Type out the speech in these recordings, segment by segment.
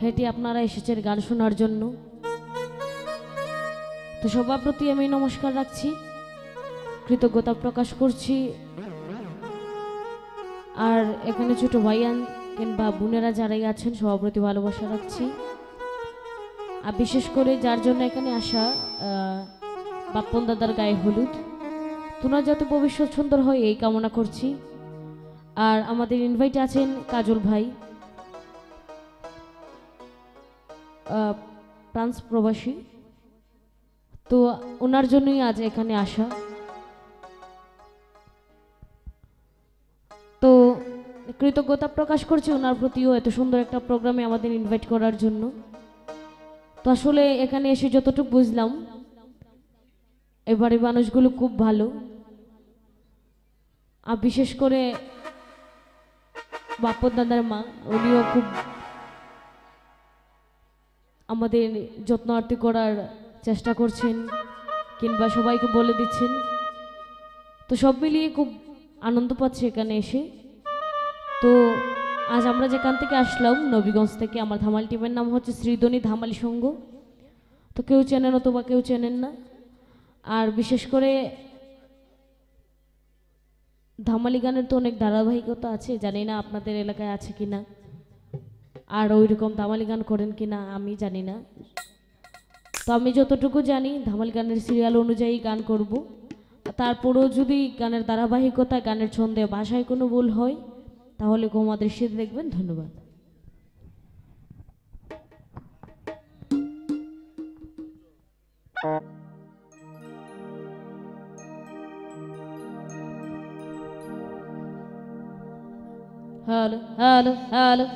হেঁটে আপনারা এসেছেন গান শোনার জন্য। তো সবার প্রতি আমি নমস্কার রাখছি, কৃতজ্ঞতা প্রকাশ করছি। আর এখানে ছোট ভাইয়ান কিংবা বোনেরা যারাই আছেন সবার প্রতি ভালোবাসা রাখছি। আর বিশেষ করে যার জন্য এখানে আসা, বাপ্পন দাদার গায়ে হলুদ, তোনার যাতে ভবিষ্যৎ সুন্দর হয় এই কামনা করছি। আর আমাদের ইনভাইটে আছেন কাজল ভাই, ফ্রান্স প্রবাসী, তো ওনার জন্যই আজ এখানে আসা। তো কৃতজ্ঞতা প্রকাশ করছি ওনার প্রতিও এত সুন্দর একটা প্রোগ্রামে আমাদের ইনভাইট করার জন্য। তো আসলে এখানে এসে যতটুকু বুঝলাম এবারে মানুষগুলো খুব ভালো, আর বিশেষ করে বাপ্পন দাদার মা, উনিও খুব আমাদের যত্ন আরতি করার চেষ্টা করছেন কিংবা সবাইকে বলে দিচ্ছেন। তো সব মিলিয়ে খুব আনন্দ পাচ্ছি এখানে এসে। তো আজ আমরা যেখান থেকে আসলাম নবীগঞ্জ থেকে, আমার ধামালি টিমের নাম হচ্ছে শ্রীধনী ধামালি সংঘ। তো কেউ চেনেন অথবা কেউ চেনেন না। আর বিশেষ করে ধামালি গানের তো অনেক ধারাবাহিকতা আছে, জানি না আপনাদের এলাকায় আছে কিনা, আর ওই রকম ধামালি গান করেন কিনা আমি জানি না। তো আমি যতটুকু জানি ধামালি গানের সিরিয়াল অনুযায়ী গান করব। তারপরেও যদি গানের ধারাবাহিকতা, গানের ছন্দে, ভাষায় কোনো ভুল হয় তাহলে ক্ষমা দৃষ্টিতে দেখবেন। ধন্যবাদ। হ্যালো হ্যালো হ্যালো,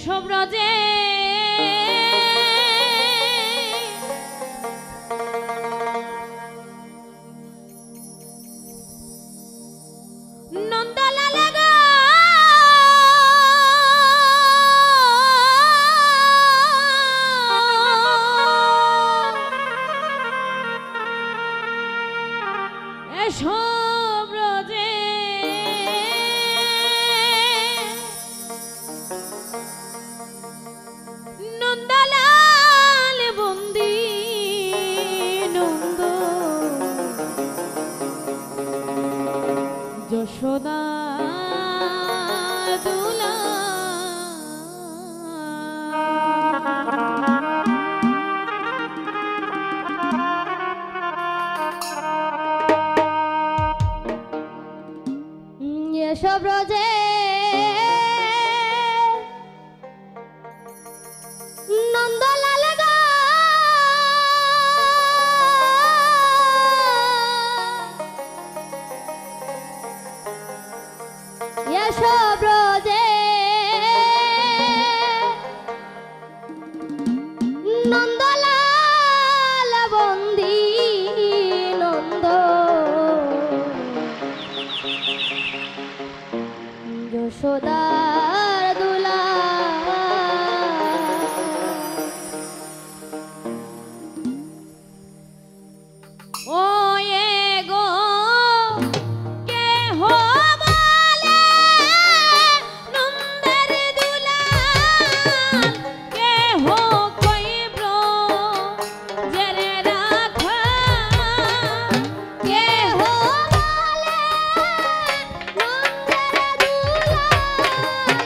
সব রাজে নন্দলাল গো, এসব রাজে নন্দলাল বন্দি নন্দ যশোদা দুলা, এসব রোজে নন্দলাল গো, এসব রোজে নন্দলাল বন্দি নন্দ যশোদার দুলা, ও এ গো কে হো বলে নন্দের দুলাল, কে হো কইব জেরে রাখা, কে হো বলে নন্দের দুলাল,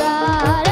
খোদার